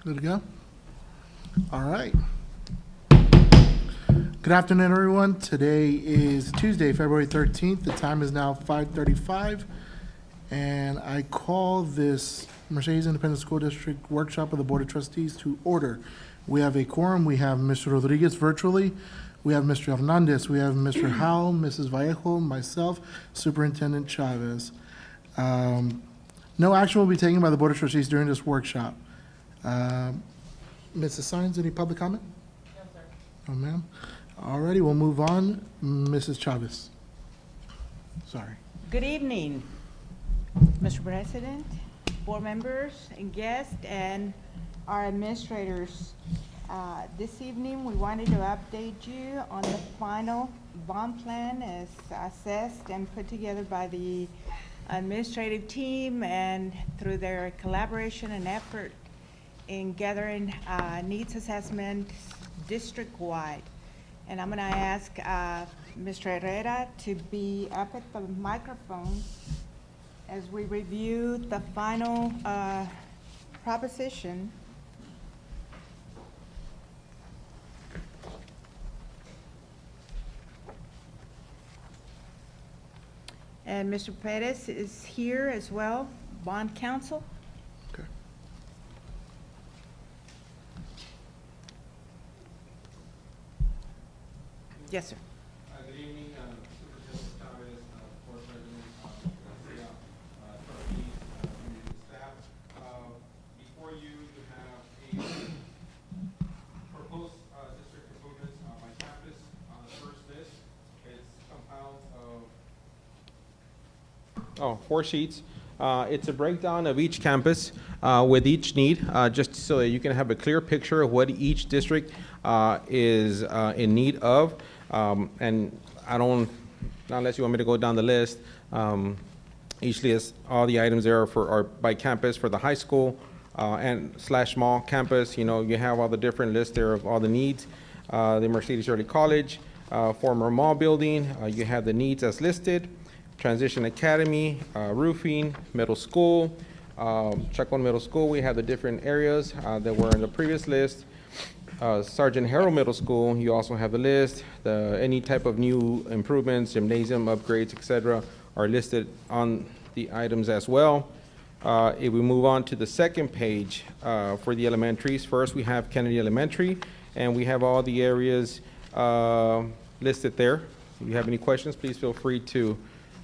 Good to go? All right. Good afternoon, everyone. Today is Tuesday, February 13th. The time is now 5:35, and I call this Mercedes Independent School District Workshop of the Board of Trustees to order. We have a quorum. We have Mr. Rodriguez virtually. We have Mr. Hernandez. We have Mr. Howell, Mrs. Vallejo, myself, Superintendent Chavez. No action will be taken by the Board of Trustees during this workshop. Mrs. Sines, any public comment? No, sir. No, ma'am. All righty, we'll move on. Mrs. Chavez. Sorry. Good evening, Mr. President, board members and guests, and our administrators. This evening, we wanted to update you on the final bond plan as assessed and put together by the administrative team and through their collaboration and effort in gathering needs assessments district-wide. And I'm going to ask Mr. Herrera to be up at the microphone as we review the final proposition. And Mr. Perez is here as well, bond counsel. Okay. Yes, sir. Good evening, Superintendent Chavez, Board President, Garcia, trustees, community staff. Before you, you have a proposed district improvements by campus. On the first list, it's compiled of 4 sheets. It's a breakdown of each campus with each need, just so that you can have a clear picture of what each district is in need of. And I don't, unless you want me to go down the list, each list, all the items there are by campus for the high school and / small campus. You know, you have all the different lists there of all the needs. The Mercedes Early College, former mall building, you have the needs as listed. Transition Academy, roofing, middle school, Chacon Middle School, we have the different areas that were in the previous list. Sergeant Harrell Middle School, you also have the list. Any type of new improvements, gymnasium upgrades, etc., are listed on the items as well. If we move on to the second page for the elementaries, first we have Kennedy Elementary, and we have all the areas listed there. If you have any questions, please feel free to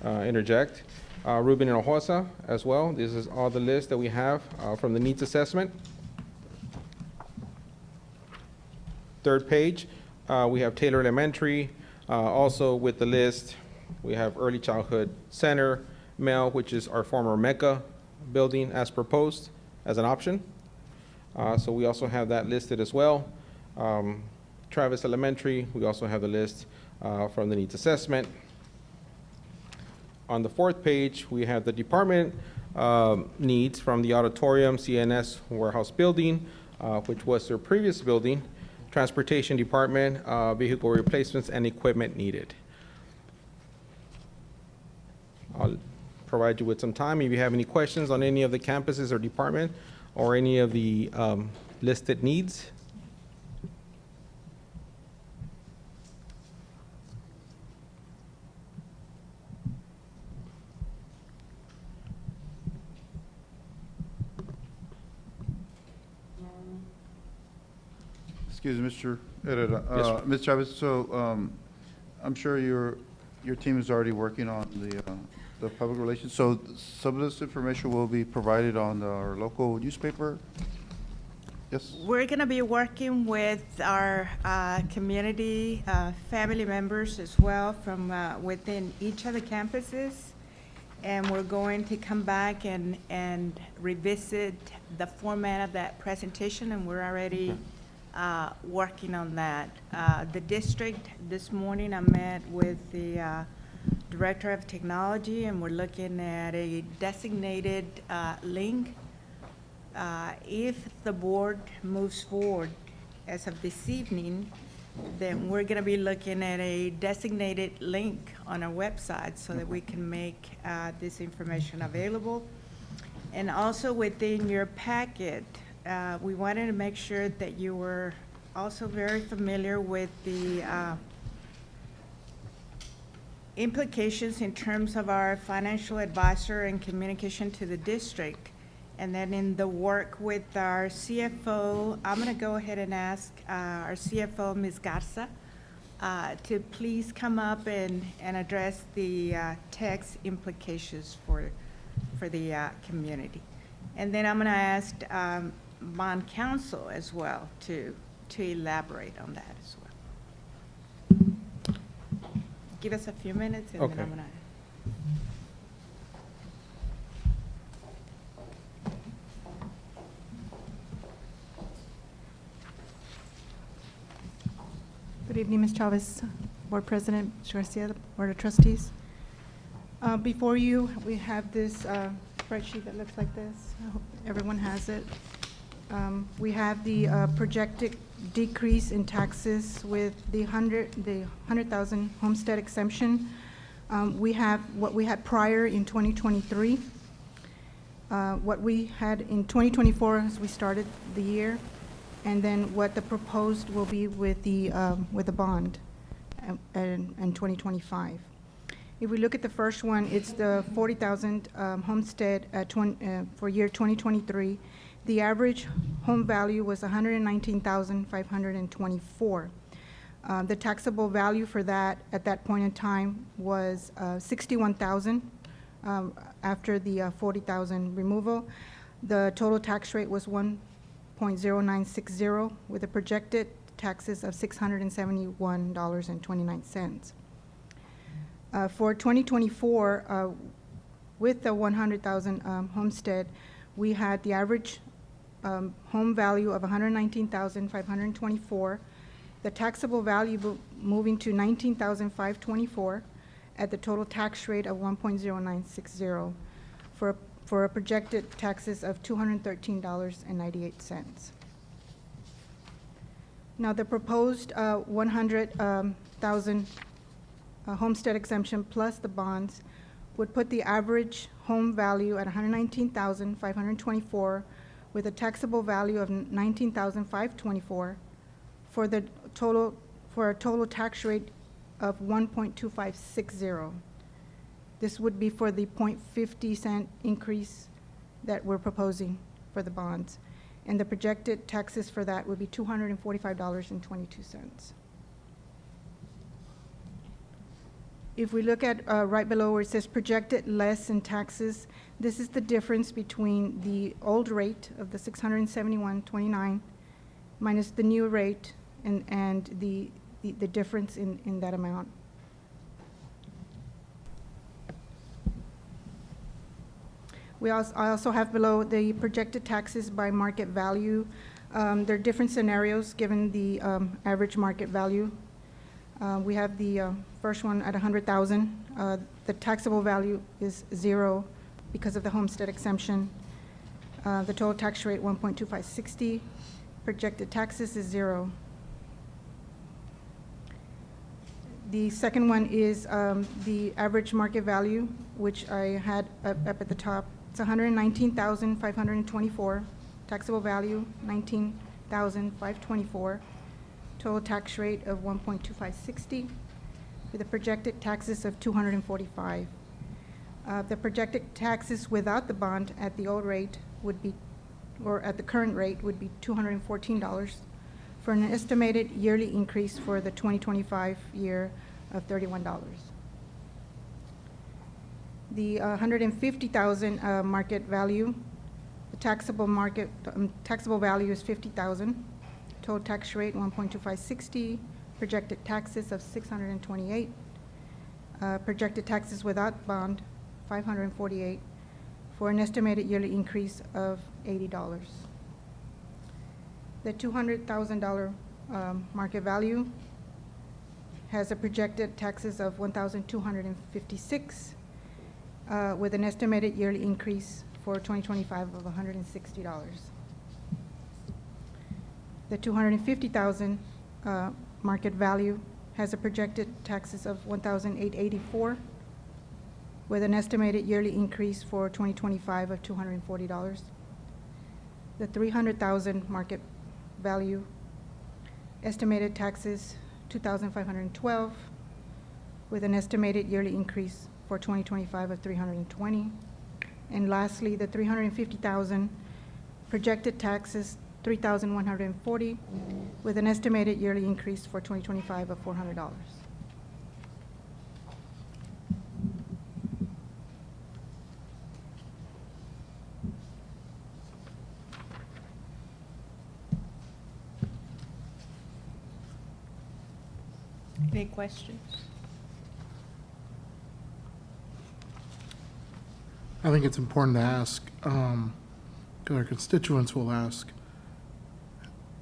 interject. Ruben and Ojosa as well. This is all the list that we have from the needs assessment. Third page, we have Taylor Elementary. Also with the list, we have Early Childhood Center, Mel, which is our former Mecca building as proposed as an option. So we also have that listed as well. Travis Elementary, we also have the list from the needs assessment. On the fourth page, we have the department needs from the auditorium, CNS warehouse building, which was their previous building, transportation department, vehicle replacements, and equipment needed. I'll provide you with some time. If you have any questions on any of the campuses or department or any of the listed needs. Excuse me, Mr. Herrera. Yes, sir. Ms. Chavez, so I'm sure your team is already working on the public relations. So some of this information will be provided on our local newspaper? Yes? We're going to be working with our community family members as well from within each of the campuses. And we're going to come back and revisit the format of that presentation, and we're already working on that. The district, this morning I met with the Director of Technology, and we're looking at a designated link. If the board moves forward as of this evening, then we're going to be looking at a designated link on our website so that we can make this information available. And also within your packet, we wanted to make sure that you were also very familiar with the implications in terms of our financial advisor and communication to the district. And then in the work with our CFO, I'm going to go ahead and ask our CFO, Ms. Garza, to please come up and address the tax implications for the community. And then I'm going to ask bond counsel as well to elaborate on that as well. Give us a few minutes and then Okay. I'm going to. Good evening, Ms. Chavez, Board President, Mr. Garcia, Board of Trustees. Before you, we have this spreadsheet that looks like this. I hope everyone has it. We have the projected decrease in taxes with the 100,000 homestead exemption. We have what we had prior in 2023. What we had in 2024 as we started the year, and then what the proposed will be with the bond in 2025. If we look at the first one, it's the 40,000 homestead for year 2023. The average home value was 119,524. The taxable value for that at that point in time was 61,000 after the 40,000 removal. The total tax rate was 1.0960 with a projected taxes of $671.29. For 2024, with the 100,000 homestead, we had the average home value of 119,524. The taxable value moving to 19,524 at the total tax rate of 1.0960 for a projected taxes of $213.98. Now, the proposed 100,000 homestead exemption plus the bonds would put the average home value at 119,524 with a taxable value of 19,524 for a total tax rate of 1.2560. This would be for the 0.50 cent increase that we're proposing for the bonds. And the projected taxes for that would be $245.22. If we look at right below where it says projected less in taxes, this is the difference between the old rate of the $671.29 minus the new rate and the difference in that amount. I also have below the projected taxes by market value. There are different scenarios given the average market value. We have the first one at 100,000. The taxable value is 0 because of the homestead exemption. The total tax rate 1.2560. Projected taxes is 0. The second one is the average market value, which I had up at the top. It's 119,524. Taxable value 19,524. Total tax rate of 1.2560 with a projected taxes of 245. The projected taxes without the bond at the old rate would be, or at the current rate, would be $214 for an estimated yearly increase for the 2025 year of $31. The 150,000 market value, the taxable value is 50,000. Total tax rate 1.2560. Projected taxes of 628. Projected taxes without bond 548 for an estimated yearly increase of $80. The $200,000 market value has a projected taxes of 1,256 with an estimated yearly increase for 2025 of $160. The 250,000 market value has a projected taxes of 1,884 with an estimated yearly increase for 2025 of $240. the 300,000 market value, estimated taxes 2,512, with an estimated yearly increase for 2025 of 320. And lastly, the 350,000 projected taxes 3,140, with an estimated yearly increase for 2025 of $400. Any questions? I think it's important to ask, because our constituents will ask.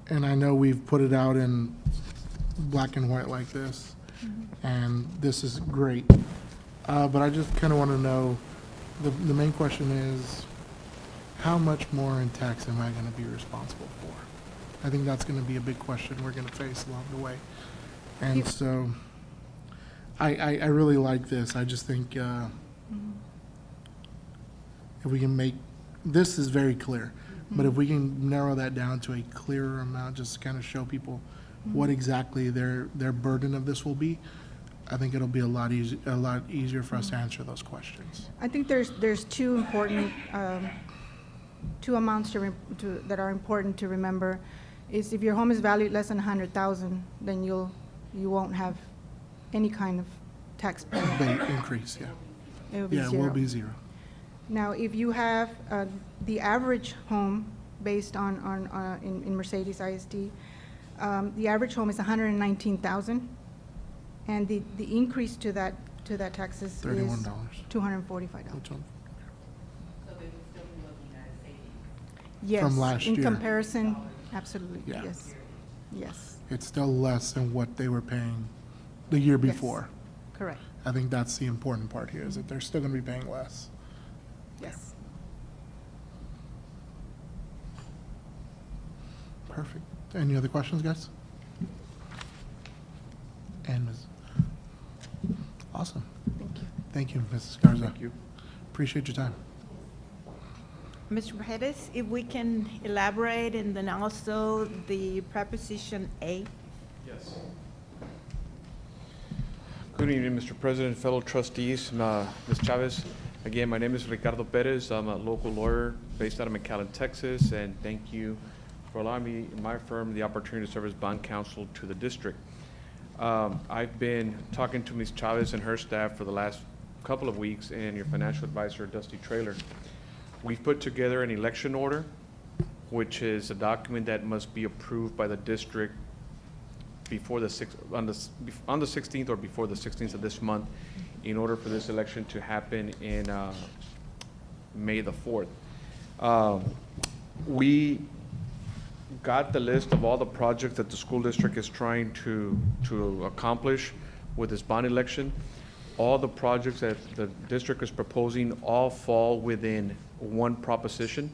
And I know we've put it out in black and white like this, and this is great. But I just kind of want to know, the main question is, how much more in tax am I going to be responsible for? I think that's going to be a big question we're going to face along the way. And so, I really like this. I just think if we can make, this is very clear, but if we can narrow that down to a clearer amount, just to kind of show people what exactly their burden of this will be, I think it'll be a lot easier for us to answer those questions. I think there's two important, two amounts that are important to remember. Is if your home is valued less than 100,000, then you won't have any kind of tax payment. They increase, yeah. It will be Yeah, it zero. will be zero. Now, if you have the average home based on in Mercedes ISD, the average home is 119,000, and the increase to that taxes is $31. $245. Which one? Yes, From last in year. comparison, absolutely. Yeah. Yes, yes, It's still less than what they were paying the year Yes. before. correct. I think that's the important part here, is that they're still going to be paying less. Yes. Perfect. Any other questions, guys? And Ms. Awesome. Thank you. Thank you, Mrs. Garza. Thank you. Appreciate your time. Mr. Paredes, if we can elaborate, and then also the preposition A. Yes. Good evening, Mr. President, fellow trustees, Ms. Chavez. Again, my name is Ricardo Perez. I'm a local lawyer based out of McAllen, Texas, and thank you for allowing me and my firm the opportunity to serve as bond counsel to the district. I've been talking to Ms. Chavez and her staff for the last couple of weeks, and your financial advisor, Dusty Traylor. We've put together an election order, which is a document that must be approved by the district before on the 16th or before the 16th of this month, in order for this election to happen in May the 4th. We got the list of all the projects that the school district is trying to accomplish with this bond election. All the projects that the district is proposing all fall within one proposition.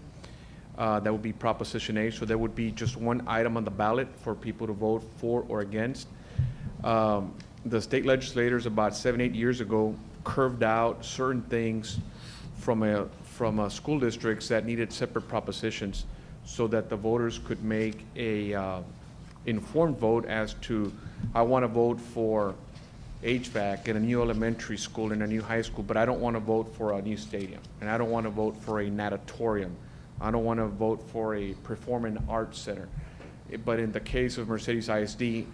That would be Proposition A, so there would be just one item on the ballot for people to vote for or against. The state legislators about 7-8 years ago curved out certain things from school districts that needed separate propositions, so that the voters could make a informed vote as to, I want to vote for HVAC in a new elementary school and a new high school, but I don't want to vote for a new stadium, and I don't want to vote for a natatorium. I don't want to vote for a performing arts center. But in the case of Mercedes ISD,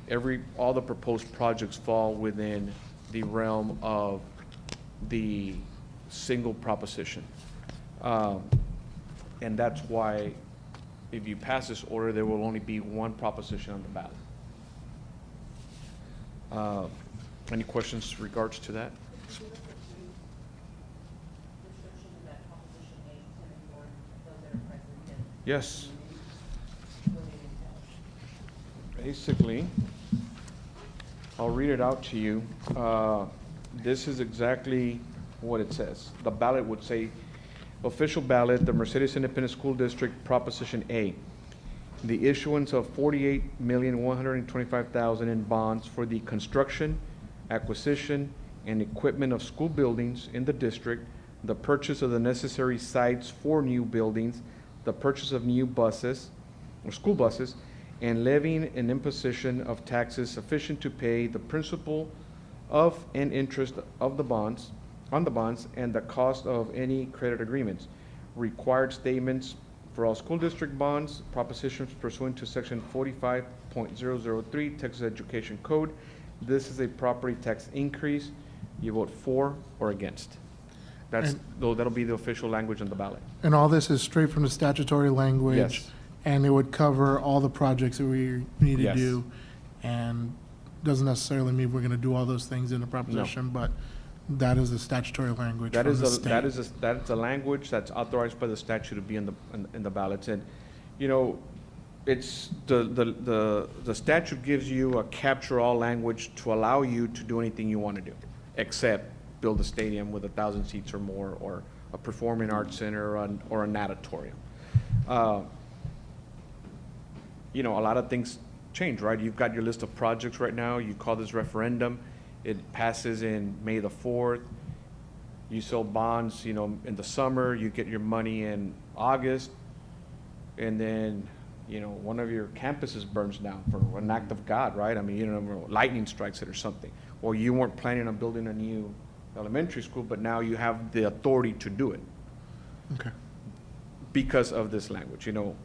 all the proposed projects fall within the realm of the single proposition. And that's why, if you pass this order, there will only be one proposition on the ballot. Any questions regards to that? Yes. Basically, I'll read it out to you. This is exactly what it says. The ballot would say, official ballot, the Mercedes Independent School District, Proposition A. The issuance of $48,125,000 in bonds for the construction, acquisition, and equipment of school buildings in the district, the purchase of the necessary sites for new buildings, the purchase of new buses or school buses, and levying an imposition of taxes sufficient to pay the principal of and interest of the bonds, on the bonds, and the cost of any credit agreements. Required statements for all school district bonds, propositions pursuant to section 45.003 Texas Education Code. This is a property tax increase. You vote for or against. That'll be the official language on the ballot. And all this is straight from the statutory language? Yes. And it would cover all the projects that we need to Yes. do? And doesn't necessarily mean we're gonna do all those things in the proposition, but that is the statutory language That from is the a, state? that's a language that's authorized by the statute to be in the ballots. And, you know, it's, the statute gives you a catch-all language to allow you to do anything you want to do, except build a stadium with 1,000 seats or more, or a performing arts center, or a natatorium. You know, a lot of things change, right? You've got your list of projects right now. You call this referendum. It passes in May the 4th. You sell bonds, you know, in the summer. You get your money in August. And then, you know, one of your campuses burns down for an act of God, right? I mean, you know, lightning strikes it or something. Or you weren't planning on building a new elementary school, but now you have the authority to do it Okay. because of this language. You know,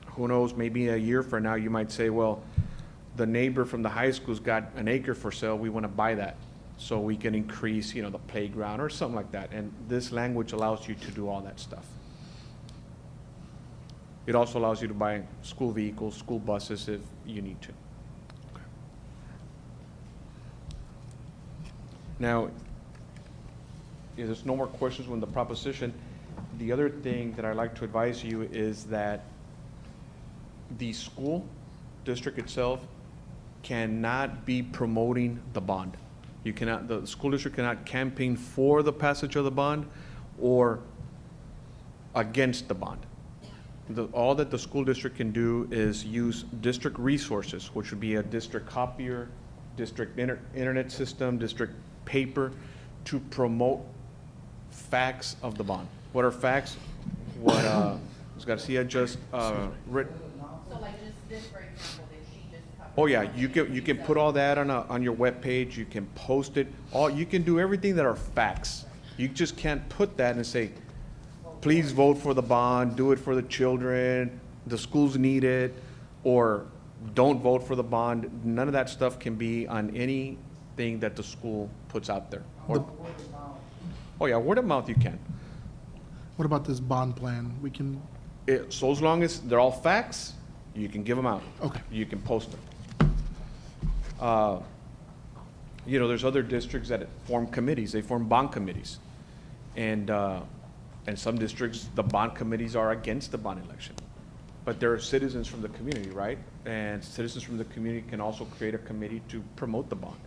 who knows, maybe a year from now, you might say, well, the neighbor from the high school's got an acre for sale, we want to buy that, so we can increase, you know, the playground or something like that. And this language allows you to do all that stuff. It also allows you to buy school vehicles, school buses if you need to. Now, if there's no more questions on the proposition, the other thing that I'd like to advise you is that the school district itself cannot be promoting the bond. You cannot, the school district cannot campaign for the passage of the bond or against the bond. All that the school district can do is use district resources, which would be a district copier, district internet system, district paper, to promote facts of the bond. What are facts? What Ms. Garcia just written. So like just this, for example, that she just covered. Oh, yeah, you can put all that on your webpage, you can post it, you can do everything that are facts. You just can't put that and say, please vote for the bond, do it for the children, the schools need it, or don't vote for the bond. None of that stuff can be on anything that the school puts out there. Oh, yeah, word of mouth you can. What about this bond plan? We can, So as long as they're all facts, you can give them out. Okay. You can post them. You know, there's other districts that form committees. They form bond committees. And some districts, the bond committees are against the bond election. But there are citizens from the community, right? And citizens from the community can also create a committee to promote the bond.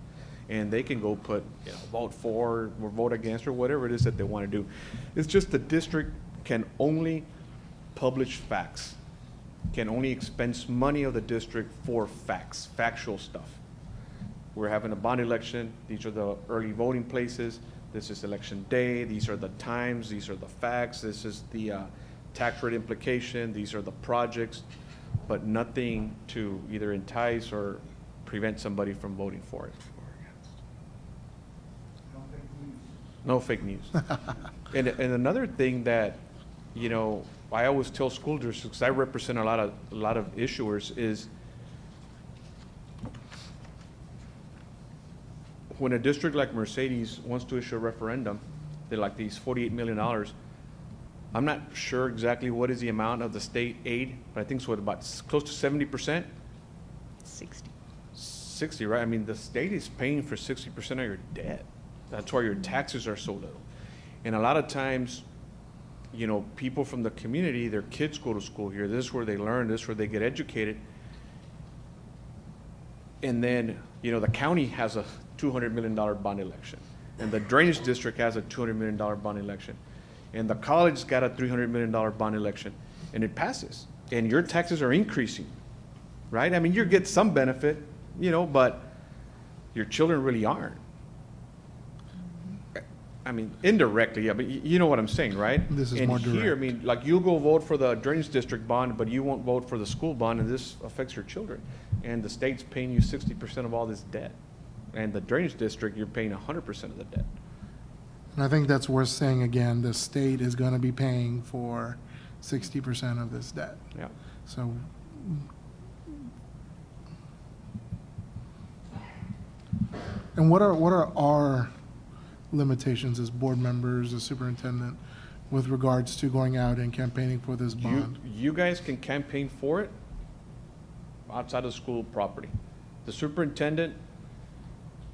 And they can go put, you know, vote for or vote against or whatever it is that they want to do. It's just the district can only publish facts, can only expense money of the district for facts, factual stuff. We're having a bond election. These are the early voting places. This is election day. These are the times. These are the facts. This is the tax rate implication. These are the projects, but nothing to either entice or prevent somebody from voting for it. No fake news. And another thing that, you know, I always tell school districts, because I represent a lot of issuers, is when a district like Mercedes wants to issue a referendum, they're like these $48 million. I'm not sure exactly what is the amount of the state aid, but I think it's what, about close to 70%? 60, right? I mean, the state is paying for 60% of your debt. That's why your taxes are so little. And a lot of times, you know, people from the community, their kids go to school here. This is where they learn. This is where they get educated. And then, you know, the county has a $200 million bond election. And the drainage district has a $200 million bond election. And the college's got a $300 million bond election. And it passes. And your taxes are increasing, right? I mean, you get some benefit, you know, but your children really aren't. I mean, indirectly, yeah, but you know what I'm saying, right? This is And more here, I direct. mean, like, you'll go vote for the drainage district bond, but you won't vote for the school bond, and this affects your children. And the state's paying you 60% of all this debt. And the drainage district, you're paying 100% of the debt. And I think that's worth saying again, the state is gonna be paying for 60% of this debt. Yeah. So, and what are our limitations as board members, as superintendent, with regards to going out and campaigning for this bond? You guys can campaign for it outside of school property. The superintendent,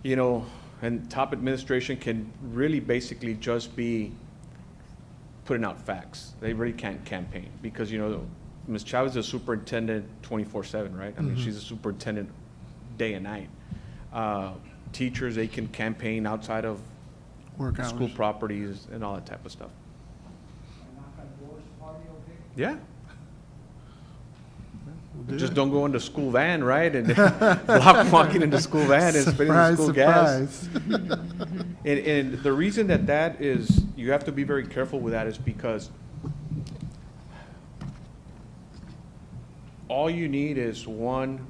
you know, and top administration can really basically just be putting out facts. They really can't campaign because, you know, Ms. Chavez is a superintendent 24/7, right? I mean, Mhm. she's a superintendent day and night. Teachers, they can campaign outside of Work hours. school properties and all that type of stuff. Yeah. We'll do Just it. don't go in the school van, right? And block walking in the school van and spending the Surprise, school gas. surprise. And the reason that is, you have to be very careful with that is because all you need is one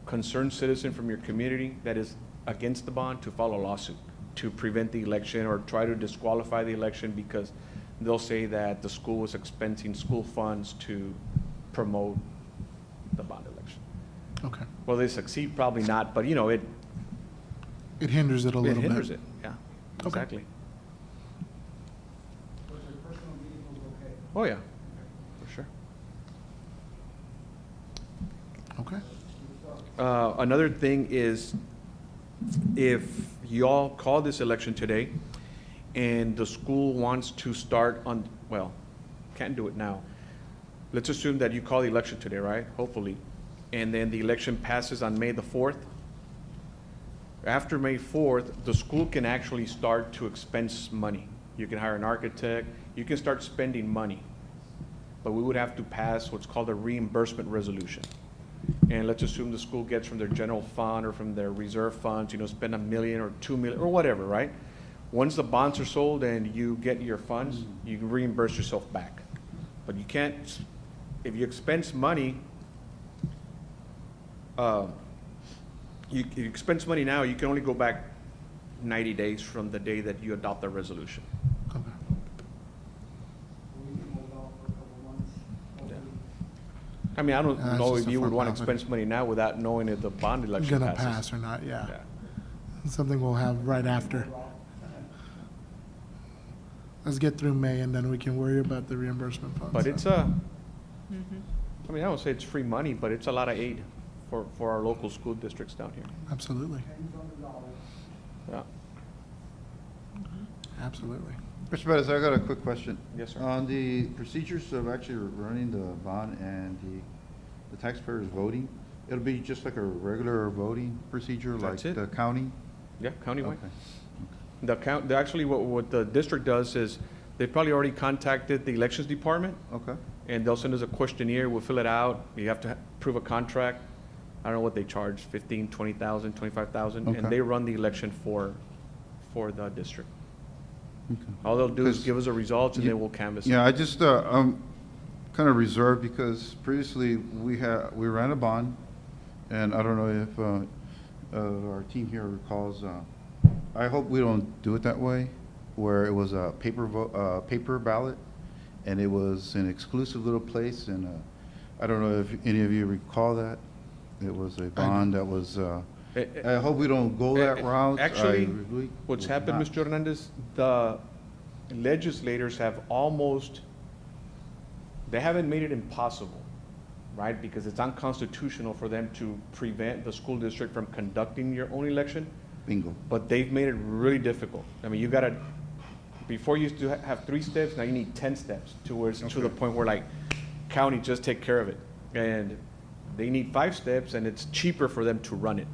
concerned citizen from your community that is against the bond to file a lawsuit to prevent the election or try to disqualify the election because they'll say that the school was expensing school funds to promote the bond election. Okay. Will they succeed? Probably not, but you know, it It hinders it a little bit. hinders it, yeah, Okay. exactly. Oh, yeah, for sure. Okay. Another thing is, if y'all call this election today, and the school wants to start on, well, can't do it now. Let's assume that you call the election today, right? Hopefully. And then the election passes on May the 4th. After May 4th, the school can actually start to expense money. You can hire an architect, you can start spending money. But we would have to pass what's called a reimbursement resolution. And let's assume the school gets from their general fund or from their reserve funds, you know, spend $1 million or $2 million or whatever, right? Once the bonds are sold and you get your funds, you can reimburse yourself back. But you can't, if you expense money, you expense money now, you can only go back 90 days from the day that you adopt the resolution. Okay. I mean, I don't That's know just if a you would front want to topic. expense money now without knowing if the bond election Gonna passes. pass or not, yeah. Yeah. Something we'll have right after. Let's get through May and then we can worry about the reimbursement funds. But it's I mean, I would say it's free money, but it's a lot of aid for our local school districts down here. Absolutely, Yeah. absolutely. Mr. Bettis, I got a quick question. Yes, sir. On the procedures of actually running the bond and the taxpayers voting, it'll be just like a regular voting procedure like That's it. the county? Yeah, countywide. Okay. Actually, what the district does is, they've probably already contacted the elections department, Okay. and they'll send us a questionnaire, we'll fill it out, you have to prove a contract. I don't know what they charge, 15, 20,000, 25,000, Okay. and they run the election for the district. Okay. All they'll do is Because give us the results and you- then we'll canvass it. Yeah, I just, I'm kind of reserved because previously we ran a bond, and I don't know if our team here recalls, I hope we don't do it that way, where it was a paper ballot, and it was an exclusive little place, and I don't know if any of you recall that. It was a bond that was, I hope we don't go that route. Actually, I really what's would happened, not. Mr. Hernandez, the legislators have almost, they haven't made it impossible, right? Because it's unconstitutional for them to prevent the school district from conducting your own election, Bingo. but they've made it really difficult. I mean, you gotta, before you used to have 3 steps, now you need 10 steps to where it's to the Okay. point where like, county, just take care of it. And they need 5 steps and it's cheaper for them to run it.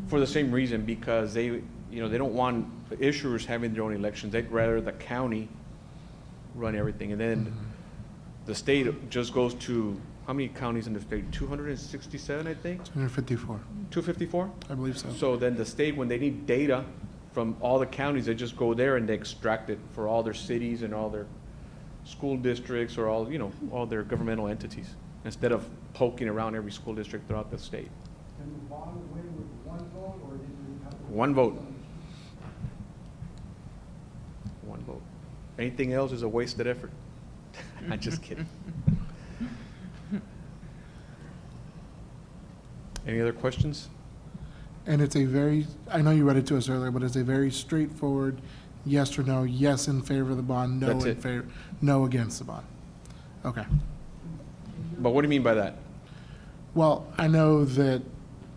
For the same reason, because they, you know, they don't want the issuers having their own elections. They'd rather the county run everything. And then the state just goes to, how many counties in the state? 267, I think? 254, 254? I believe so. So then the state, when they need data from all the counties, they just go there and they extract it for all their cities and all their school districts or all, all their governmental entities, instead of poking around every school district throughout the state. Can the bond win with one vote, or did you have to? One vote. One vote. Anything else is a wasted effort. I'm just kidding. Any other questions? And it's a very, I know you read it to us earlier, but it's a very straightforward yes or no, yes in favor of the bond, no That's in it. favor, no against the bond. Okay. But what do you mean by that? Well, I know that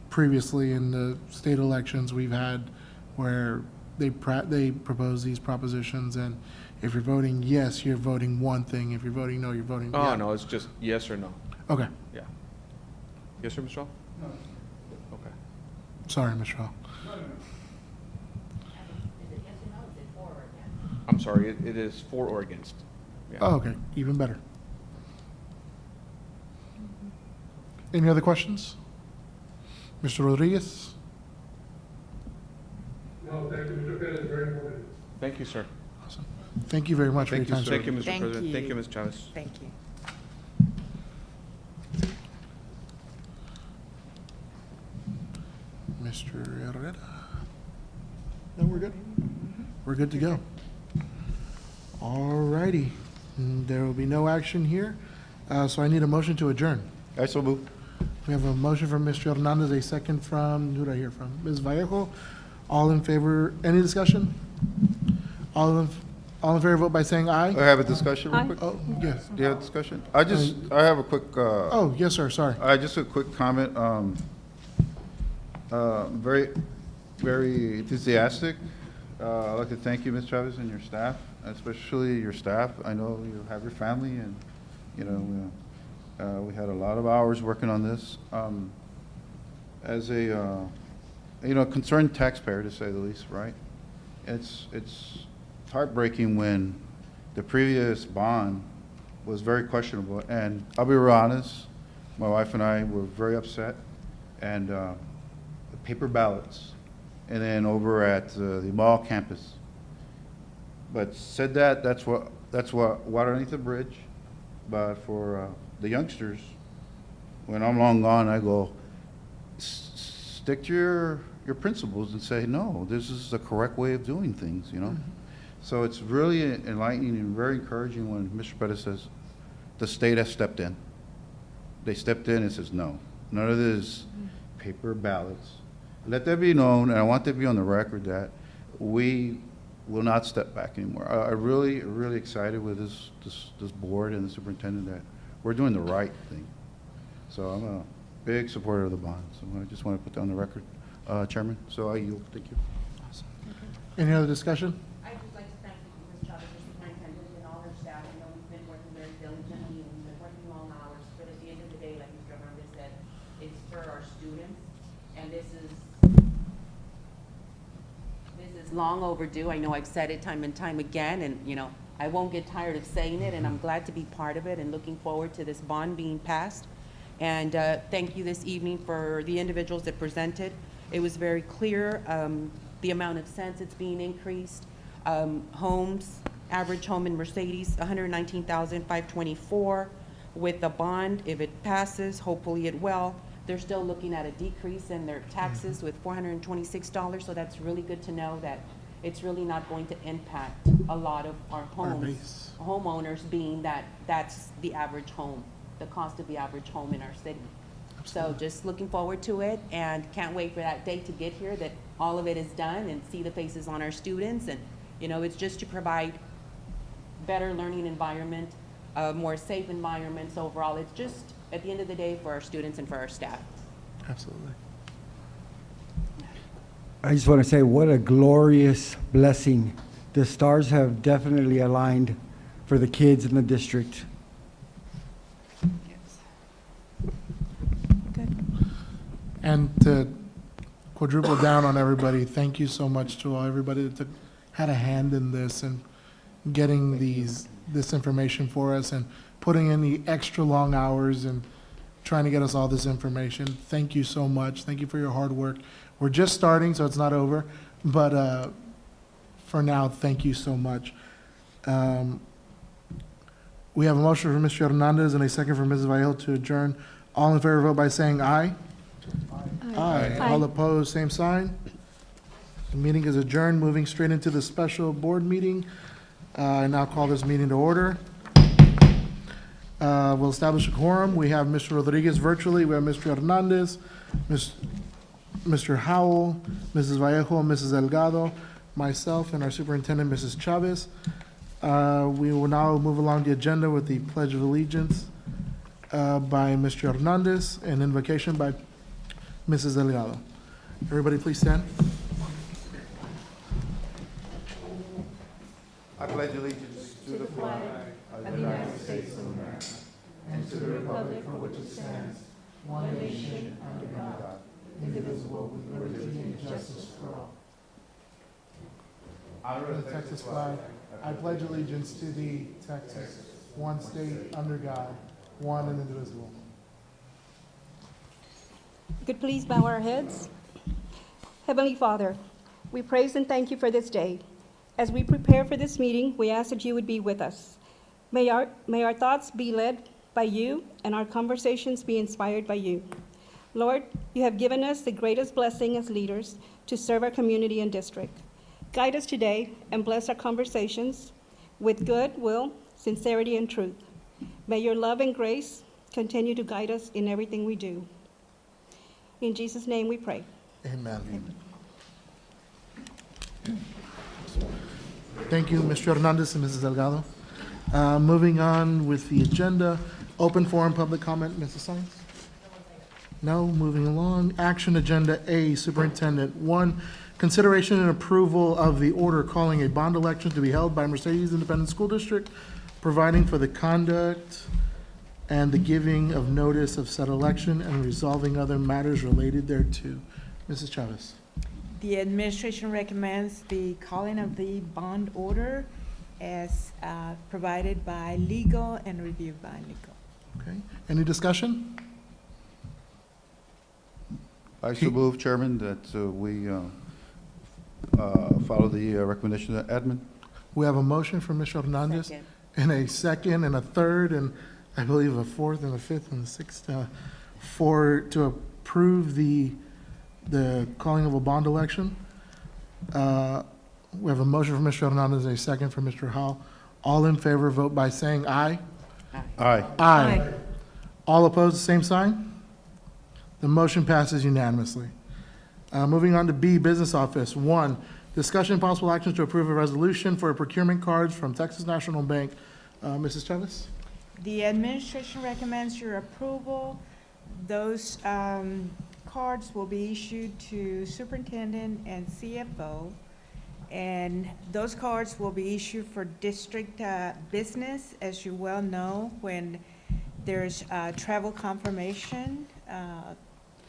previously in the state elections, we've had where they propose these propositions, and if you're voting yes, you're voting one thing. If you're voting no, you're voting the Oh, other. no, it's just yes or no. Okay. Yeah. Yes, sir, Mr. Hall? No. Okay. Sorry, Mr. Hall. Is it yes or no, is it for or against? I'm sorry, it is for or against. Yeah. Oh, okay, even better. Any other questions? Mr. Rodriguez? No, thank you, Mr. Pettis, very informative. Thank you, sir. Awesome. Thank you very much for your Thank you, time, sir. sir. Thank you, Mr. Thank President. Thank you. you, Ms. Chavez. Thank you. Mr. Herrera? No, we're good. We're good to go. All righty. There will be no action here, so I need a motion to adjourn. I so move. We have a motion from Mr. Hernandez, a second from, who did I hear from? Ms. Vallejo. All in favor, any discussion? All in favor, vote by saying I aye. have a discussion real quick. Oh, yes. Do you have a discussion? I have a quick, Oh, yes, sir, sorry. just a quick comment. Very, very enthusiastic. I'd like to thank you, Ms. Chavez, and your staff, especially your staff. I know you have your family, and, we had a lot of hours working on this. As a, concerned taxpayer, to say the least, right? It's heartbreaking when the previous bond was very questionable, and I'll be real honest, my wife and I were very upset, and the paper ballots, and then over at the mall campus. But said that, that's what water underneath the bridge, but for the youngsters, when I'm long gone, I go, stick to your principles and say, no, this is the correct way of doing things, So it's really enlightening and very encouraging when Mr. Pettis says, the state has stepped in. They stepped in and says, no, none of this paper ballots. Let that be known, and I want that to be on the record that we will not step back anymore. I'm really excited with this board and the superintendent that we're doing the right thing. So I'm a big supporter of the bond, so I just want to put that on the record, Chairman. So I yield. Thank you. Any other discussion? I'd just like to thank Ms. Chavez, the superintendent, and all her staff. I know we've been working very diligently, and we've been working long hours, but at the end of the day, like Mr. Hernandez said, it's for our students, and this is long overdue. I know I've said it time and time again, and, I won't get tired of saying it, and I'm glad to be part of it and looking forward to this bond being passed. And thank you this evening for the individuals that presented. It was very clear, the amount of cents it's being increased. Homes, average home in Mercedes, $119,524. With the bond, if it passes, hopefully it will, they're still looking at a decrease in their taxes with $426. So that's really good to know that it's really not going to impact a lot of our base. homeowners, being that that's the average home, the cost of the average home in our city. So just looking forward to it, and can't wait for that day to get here, that all of it is done, and see the faces on our students. And, it's just to provide better learning environment, more safe environments overall. It's just, at the end of the day, for our students and for our staff. Absolutely. I just want to say what a glorious blessing. The stars have definitely aligned for the kids in the district. And to quadruple down on everybody, thank you so much to everybody that had a hand in this and getting this information for us and putting in the extra long hours and trying to get us all this information. Thank you so much. Thank you for your hard work. We're just starting, so it's not over, but for now, thank you so much. We have a motion from Mr. Hernandez and a second from Mrs. Vallejo to adjourn. All in favor, vote by saying aye. Aye. All opposed, same sign. The meeting is adjourned. Moving straight into the special board meeting. I now call this meeting to order. We'll establish a quorum. We have Mr. Rodriguez virtually. We have Mr. Hernandez, Mr. Howell, Mrs. Vallejo, Mrs. Delgado, myself, and our superintendent, Mrs. Chavez. We will now move along the agenda with the Pledge of Allegiance by Mr. Hernandez and invocation by Mrs. Delgado. Everybody please stand. I pledge allegiance to the flag of the United States of America and to the republic for which it stands, one nation under God, indivisible, with liberty and justice for all. Honor the Texas flag. I pledge allegiance to thee, Texas, one state, under God, one and indivisible. Could please bow our heads. Heavenly Father, we praise and thank you for this day. As we prepare for this meeting, we ask that you would be with us. May our thoughts be led by you and our conversations be inspired by you. Lord, you have given us the greatest blessing as leaders to serve our community and district. Guide us today and bless our conversations with good will, sincerity, and truth. May your love and grace continue to guide us in everything we do. In Jesus' name we pray. Amen. Thank you, Mr. Hernandez and Mrs. Delgado. Moving on with the agenda, open forum, public comment, Mrs. Science? No, moving along. Action agenda A, Superintendent. 1, consideration and approval of the order calling a bond election to be held by Mercedes Independent School District, providing for the conduct and the giving of notice of said election and resolving other matters related thereto. Mrs. Chavez. The administration recommends the calling of the bond order as provided by legal and reviewed by legal. Okay, any discussion? I so move, Chairman, that we follow the recommendation of admin. We have a motion from Mr. Hernandez, Second. and a second, and a third, and I believe a fourth, and a fifth, and a sixth, to approve the calling of a bond election. We have a motion from Mr. Hernandez, and a second from Mr. Howell. All in favor, vote by saying aye. Aye. Aye. All opposed, the same sign? The motion passes unanimously. Moving on to B, Business Office. 1, discussion and possible action to approve a resolution for procurement cards from Texas National Bank. Mrs. Chavez? The administration recommends your approval. Those cards will be issued to superintendent and CFO, and those cards will be issued for district business. As you well know, when there's travel confirmation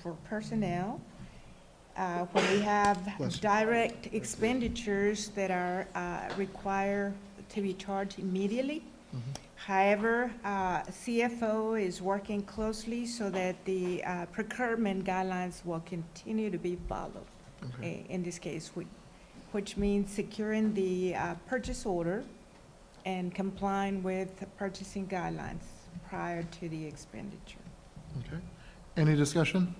for personnel, when we have Bless you. direct expenditures that are required to be charged immediately. However, CFO is working closely so that the procurement guidelines will continue to be followed. In this case, which means securing the purchase order and complying with purchasing guidelines prior to the expenditure. Okay. Any discussion?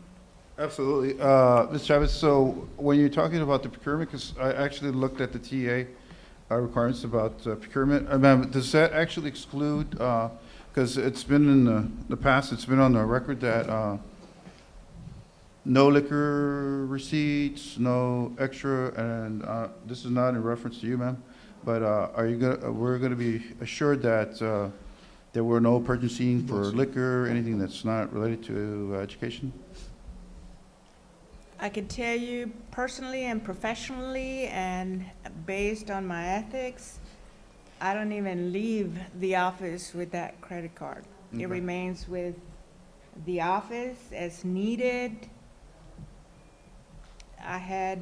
Absolutely. Ms. Chavez, so when you're talking about the procurement, because I actually looked at the TA requirements about procurement, does that actually exclude, because it's been in the past, it's been on the record that no liquor receipts, no extra, and this is not in reference to you, ma'am, but we're going to be assured that there were no purchasing for liquor, anything that's not related to education? I can tell you personally and professionally and based on my ethics, I don't even leave the office with that credit card. It remains with the office as needed. I had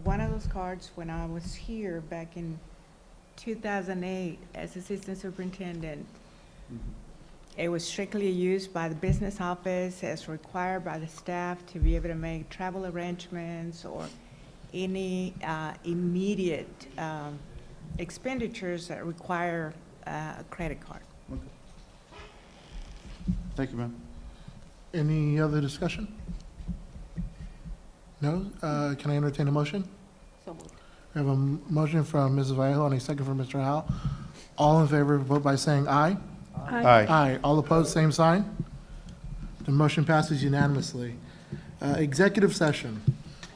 one of those cards when I was here back in 2008 as assistant superintendent. It was strictly used by the business office as required by the staff to be able to make travel arrangements or any immediate expenditures that require a credit card. Thank you, ma'am. Any other discussion? No? Can I entertain a motion? So moved. We have a motion from Mrs. Vallejo and a second from Mr. Howell. All in favor, vote by saying aye. Aye. Aye. All opposed, same sign. The motion passes unanimously. Executive session.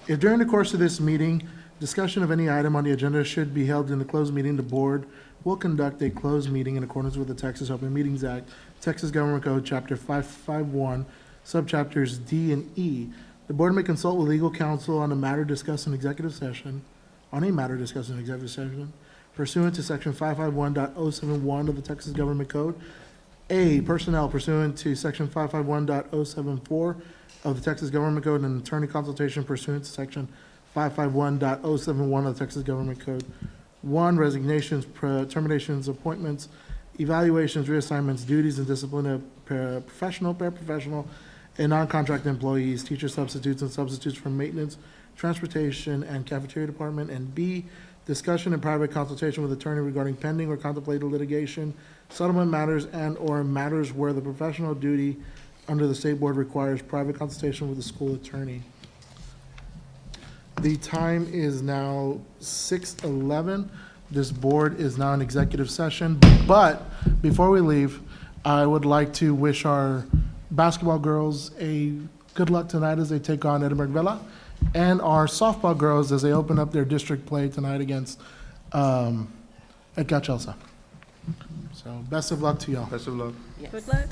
If during the course of this meeting, discussion of any item on the agenda should be held in the closed meeting, the board will conduct a closed meeting in accordance with the Texas Open Meetings Act, Texas Government Code, Chapter 551, Subchapters D and E. The board may consult with legal counsel on a matter discussed in executive session, pursuant to Section 551.071 of the Texas Government Code. A, personnel pursuant to Section 551.074 of the Texas Government Code, and attorney consultation pursuant to Section 551.071 of the Texas Government Code. 1, resignations, terminations, appointments, evaluations, reassignments, duties, and discipline of professional, paraprofessional, and non-contract employees, teacher substitutes and substitutes for maintenance, transportation, and cafeteria department. And B, discussion and private consultation with attorney regarding pending or contemplated litigation, settlement matters, and/or matters where the professional duty under the state board requires private consultation with the school attorney. The time is now 6:11. This board is now in executive session, but before we leave, I would like to wish our basketball girls a good luck tonight as they take on Edinburgh Villa, and our softball girls as they open up their district play tonight against Edgar Chelsea. So best of luck to y'all. Best of luck. Yes. Good luck.